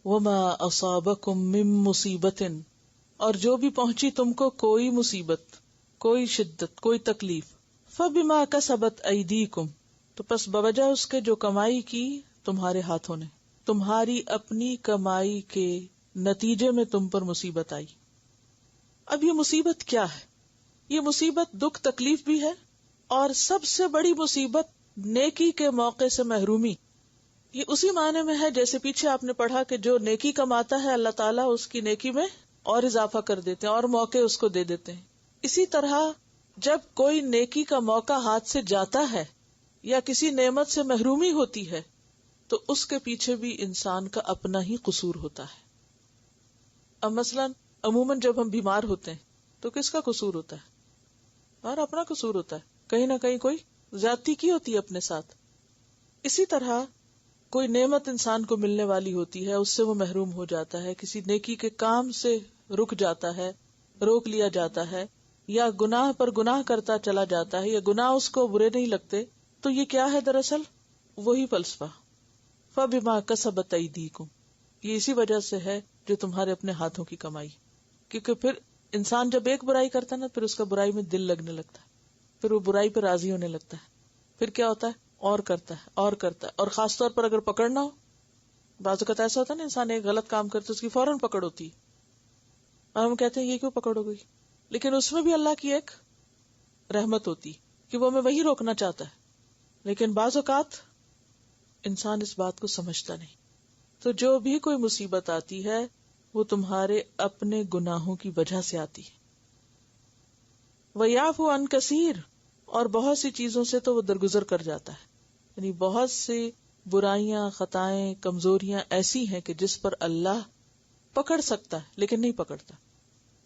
وما اصابکم من مصیبت، اور جو بھی پہنچی تم کو کوئی مصیبت، کوئی شدت، کوئی تکلیف، فبما کسبت ایدیکم، تو پس بوجہ اس کے جو کمائی کی تمہارے ہاتھوں نے، تمہاری اپنی کمائی کے نتیجے میں تم پر مصیبت آئی. اب یہ مصیبت کیا ہے؟ یہ مصیبت دکھ تکلیف بھی ہے، اور سب سے بڑی مصیبت نیکی کے موقع سے محرومی. یہ اسی معنی میں ہے جیسے پیچھے آپ نے پڑھا کہ جو نیکی کماتا ہے اللہ تعالیٰ اس کی نیکی میں اور اضافہ کر دیتے ہیں اور موقع اس کو دے دیتے ہیں. اسی طرح جب کوئی نیکی کا موقع ہاتھ سے جاتا ہے یا کسی نعمت سے محرومی ہوتی ہے تو اس کے پیچھے بھی انسان کا اپنا ہی قصور ہوتا ہے. اب مثلاً عموماً جب ہم بیمار ہوتے ہیں تو کس کا قصور ہوتا ہے؟ اور اپنا قصور ہوتا ہے، کہیں نہ کہیں کوئی زیادتی کی ہوتی ہے اپنے ساتھ. اسی طرح کوئی نعمت انسان کو ملنے والی ہوتی ہے، اس سے وہ محروم ہو جاتا ہے، کسی نیکی کے کام سے رک جاتا ہے، روک لیا جاتا ہے، یا گناہ پر گناہ کرتا چلا جاتا ہے، یا گناہ اس کو برے نہیں لگتے. تو یہ کیا ہے؟ دراصل وہی فلسفہ فَبِمَا كَسَبَتْ أَيْدِيكُمْ، یہ اسی وجہ سے ہے جو تمہارے اپنے ہاتھوں کی کمائی. کیونکہ پھر انسان جب ایک برائی کرتا ہے نا، پھر اس کا برائی میں دل لگنے لگتا ہے، پھر وہ برائی پہ راضی ہونے لگتا ہے، پھر کیا ہوتا ہے اور کرتا ہے اور کرتا ہے. اور خاص طور پر اگر پکڑنا ہو، بعض اوقات ایسا ہوتا ہے نا انسان ایک غلط کام کرتے اس کی فوراً پکڑ ہوتی ہے اور ہم کہتے ہیں یہ کیوں پکڑ ہو گئی، لیکن اس میں بھی اللہ کی ایک رحمت ہوتی کہ وہ ہمیں وہی روکنا چاہتا ہے. لیکن بعض اوقات انسان اس بات کو سمجھتا نہیں. تو جو بھی کوئی مصیبت آتی ہے وہ تمہارے اپنے گناہوں کی وجہ سے آتی ہے. وَيَعْفُو عَنْ كَثِيرٍ، اور بہت سی چیزوں سے تو وہ درگزر کر جاتا ہے. یعنی بہت سی برائیاں، خطائیں، کمزوریاں ایسی ہیں کہ جس پر اللہ پکڑ سکتا ہے لیکن نہیں پکڑتا،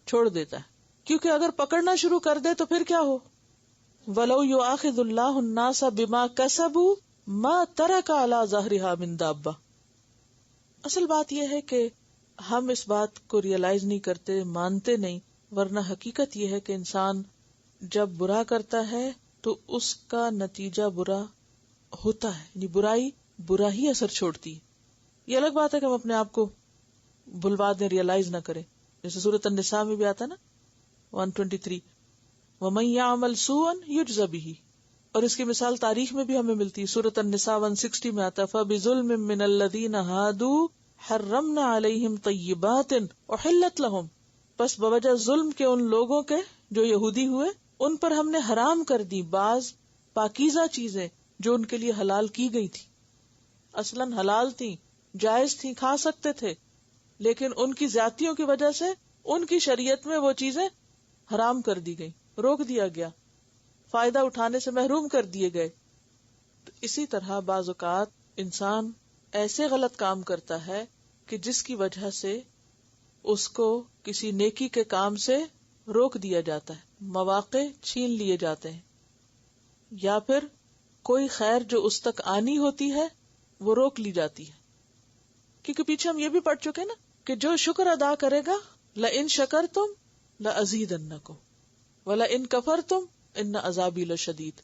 چھوڑ دیتا ہے. کیونکہ اگر پکڑنا شروع کر دے تو پھر کیا ہو؟ وَلَوْ يُؤَاخِذُ اللَّهُ النَّاسَ بِمَا كَسَبُوا مَا تَرَكَ عَلَى ظَهْرِهَا مِن دَابَّةٍ. اصل بات یہ ہے کہ ہم اس بات کو ریئلائز نہیں کرتے، مانتے نہیں، ورنہ حقیقت یہ ہے کہ انسان جب برا کرتا ہے تو اس کا نتیجہ برا ہوتا ہے. یعنی برائی برا ہی اثر چھوڑتی ہے. یہ الگ بات ہے کہ ہم اپنے آپ کو بھلوا دیں، ریئلائز نہ کریں. جیسے سورۃ النساء میں بھی آتا نا 123 وَمَن يَعْمَلْ سُوءًا يُجْزَ بِهِ، اور اس کی مثال تاریخ میں بھی ہمیں ملتی ہے. سورۃ النساء 160 میں آتا فَبِظُلْمٍ مِّنَ الَّذِينَ هَادُوا حَرَّمْنَا عَلَيْهِمْ طَيِّبَاتٍ أُحِلَّتْ لَهُمْ، پس بوجہ ظلم کے ان لوگوں کے جو یہودی ہوئے، ان پر ہم نے حرام کر دی بعض پاکیزہ چیزیں جو ان کے لیے حلال کی گئی تھی. اصلاً حلال تھی، جائز تھی، کھا سکتے تھے، لیکن ان کی زیادتیوں کی وجہ سے ان کی شریعت میں وہ چیزیں حرام کر دی گئی، روک دیا گیا، فائدہ اٹھانے سے محروم کر دیے گئے. تو اسی طرح بعض اوقات انسان ایسے غلط کام کرتا ہے کہ جس کی وجہ سے اس کو کسی نیکی کے کام سے روک دیا جاتا ہے، مواقع چھین لیے جاتے ہیں، یا پھر کوئی خیر جو اس تک آنی ہوتی ہے وہ روک لی جاتی ہے. کیونکہ پیچھے ہم یہ بھی پڑھ چکے نا کہ جو شکر ادا کرے گا لَإِن شَكَرْتُمْ لَأَزِيدَنَّكُمْ وَلَإِن كَفَرْتُمْ إِنَّ عَذَابِي لَشَدِيدٌ.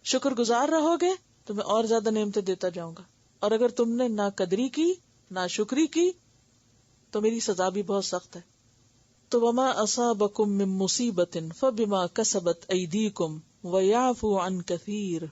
شکر گزار رہو گے تو میں اور زیادہ نعمتیں دیتا جاؤں گا، اور اگر تم نے ناقدری کی، ناشکری کی، تو میری سزا بھی بہت سخت ہے. تو وَمَا أَصَابَكُم مِّن مُّصِيبَةٍ فَبِمَا كَسَبَتْ أَيْدِيكُمْ وَيَعْفُو عَن كَثِيرٍ.